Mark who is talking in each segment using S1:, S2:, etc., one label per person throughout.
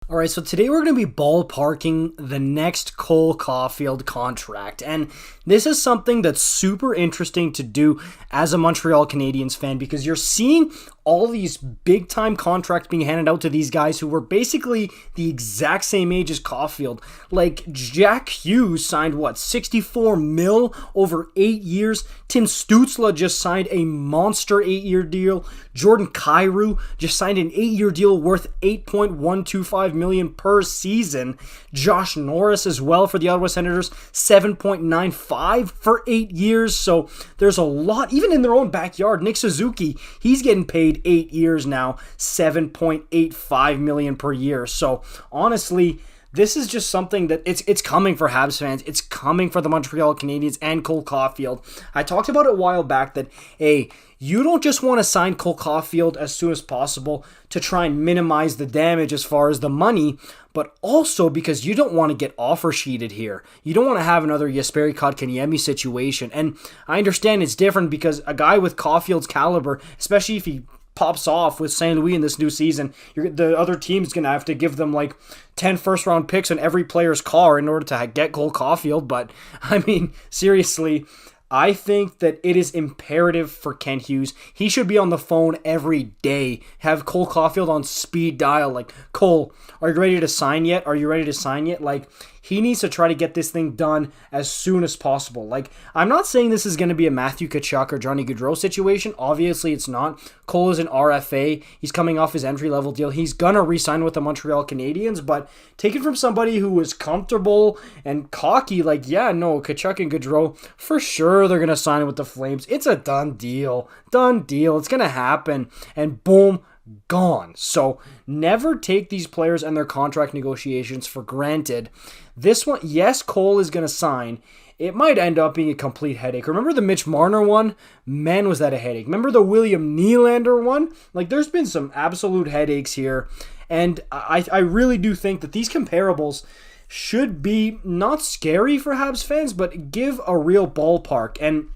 S1: All right, so today we're going to be ballparking the next Cole Caufield contract. And this is something that's super interesting to do as a Montreal Canadiens fan because you're seeing all these big-time contracts being handed out to these guys who were basically the exact same age as Caufield. Like, Jack Hughes signed, 64 mil over 8 years. Tim Stützle just signed a monster 8-year deal. Jordan Kyrou just signed an 8-year deal worth $8.125 million per season. Josh Norris as well for the Ottawa Senators, $7.95 for 8 years. So there's a lot, even in their own backyard. Nick Suzuki, he's getting paid 8 years now, $7.85 million per year. So honestly, this is just something that it's coming for Habs fans. It's coming for the Montreal Canadiens and Cole Caufield. I talked about it a while back that, hey, you don't just want to sign Cole Caufield as soon as possible to try and minimize the damage as far as the money, but also because you don't want to get offer sheeted here. You don't want to have another Jesperi Kotkaniemi situation. And I understand it's different because a guy with Caufield's caliber, especially if he pops off with St. Louis in this new season, the other team's going to have to give them like 10 first-round picks on every player's car in order to get Cole Caufield. But, I mean, seriously, I think that it is imperative for Kent Hughes. He should be on the phone every day. Have Cole Caufield on speed dial. Like, Cole, are you ready to sign yet? Are you ready to sign yet? Like, he needs to try to get this thing done as soon as possible. Like, I'm not saying this is going to be a Matthew Tkachuk or Johnny Gaudreau situation. Obviously, it's not. Cole is an RFA. He's coming off his entry-level deal. He's going to re-sign with the Montreal Canadiens, but take it from somebody who was comfortable and cocky, like, yeah, no, Tkachuk and Gaudreau, for sure they're going to sign with the Flames. It's a done deal. Done deal. It's going to happen. And boom, gone. So never take these players and their contract negotiations for granted. This one, yes, Cole is going to sign. It might end up being a complete headache. Remember the Mitch Marner one? Man, was that a headache. Remember the William Nylander one? Like, there's been some absolute headaches here. And I really do think that these comparables should be not scary for Habs fans, but give a real ballpark. And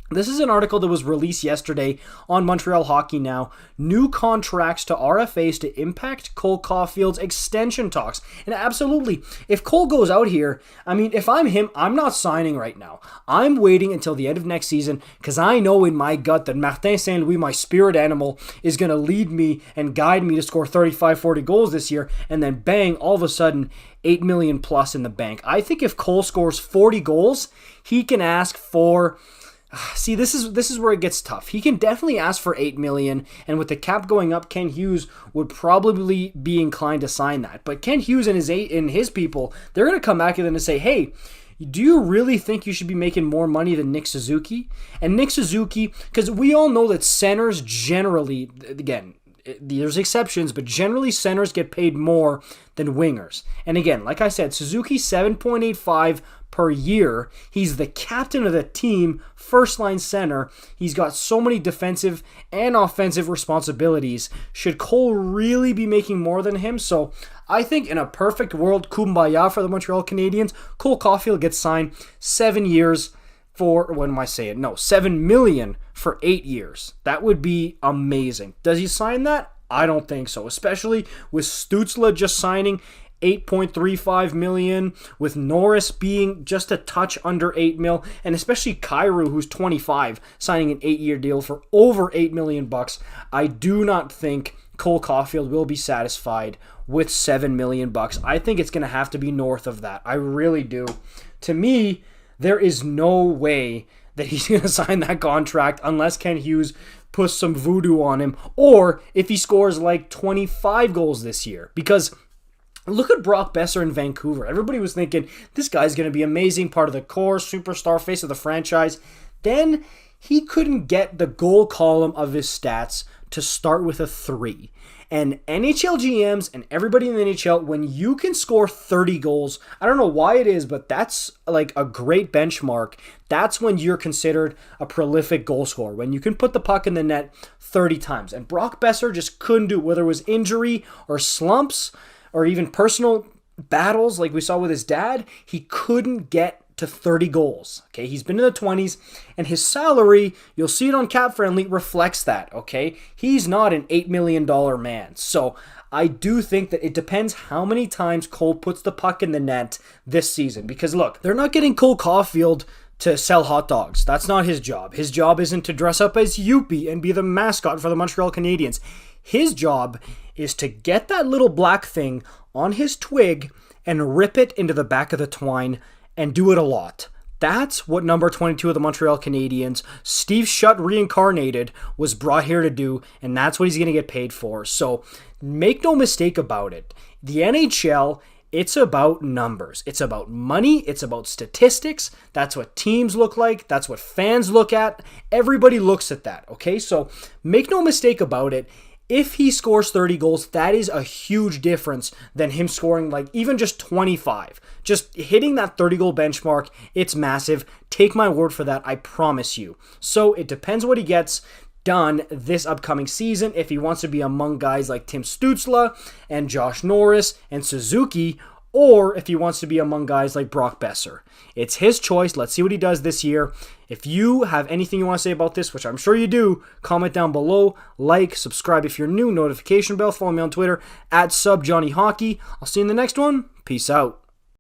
S1: this is an article that was released yesterday on Montreal Hockey Now. New contracts to RFAs to impact Cole Caufield's extension talks. And absolutely, if Cole goes out here, I mean, if I'm him, I'm not signing right now. I'm waiting until the end of next season because I know in my gut that Martin St. Louis, my spirit animal, is going to lead me and guide me to score 35, 40 goals this year. And then bang, all of a sudden, $8 million plus in the bank. I think if Cole scores 40 goals, he can ask for... See, this is where it gets tough. He can definitely ask for $8 million, and with the cap going up, Kent Hughes would probably be inclined to sign that. But Kent Hughes and his people, they're going to come back at them and say, hey, do you really think you should be making more money than Nick Suzuki? And Nick Suzuki, because we all know that centers generally, again, there's exceptions, but generally centers get paid more than wingers. And again, like I said, Suzuki 7.85 per year. He's the captain of the team, first-line center. He's got so many defensive and offensive responsibilities. Should Cole really be making more than him? So I think in a perfect world, kumbaya for the Montreal Canadiens, Cole Caufield gets signed 7 years for, what am I saying? No, $7 million for 8 years. That would be amazing. Does he sign that? I don't think so, especially with Stützle just signing $8.35 million, with Norris being just a touch under $8 million, and especially Kyrou, who's 25, signing an 8-year deal for over $8 million. I do not think Cole Caufield will be satisfied with $7 million. I think it's going to have to be north of that. I really do. To me, there is no way that he's going to sign that contract unless Kent Hughes puts some voodoo on him, or if he scores like 25 goals this year. Because look at Brock Besser in Vancouver. Everybody was thinking, this guy's going to be amazing, part of the core, superstar, face of the franchise. Then he couldn't get the goal column of his stats to start with a 3. And NHL GMs and everybody in the NHL, when you can score 30 goals, I don't know why it is, but that's like a great benchmark. That's when you're considered a prolific goal scorer, when you can put the puck in the net 30 times. And Brock Besser just couldn't do it, whether it was injury or slumps or even personal battles like we saw with his dad. He couldn't get to 30 goals. Okay, he's been in the 20s, and his salary, you'll see it on Cap Friendly, reflects that. Okay, he's not an $8 million man. So I do think that it depends how many times Cole puts the puck in the net this season. Because look, they're not getting Cole Caufield to sell hot dogs. That's not his job. His job isn't to dress up as Youppi and be the mascot for the Montreal Canadiens. His job is to get that little black thing on his twig and rip it into the back of the twine and do it a lot. That's what number 22 of the Montreal Canadiens, Steve Shutt reincarnated, was brought here to do, and that's what he's going to get paid for. So make no mistake about it. The NHL, it's about numbers. It's about money. It's about statistics. That's what teams look like. That's what fans look at. Everybody looks at that, okay? So make no mistake about it. If he scores 30 goals, that is a huge difference than him scoring like even just 25. Just hitting that 30-goal benchmark, it's massive. Take my word for that, I promise you. So it depends what he gets done this upcoming season. If he wants to be among guys like Tim Stützle and Josh Norris and Suzuki, or if he wants to be among guys like Brock Besser. It's his choice. Let's see what he does this year. If you have anything you want to say about this, which I'm sure you do, comment down below. Like, subscribe if you're new, notification bell. Follow me on Twitter @SubJohnnyHockey. I'll see you in the next one. Peace out.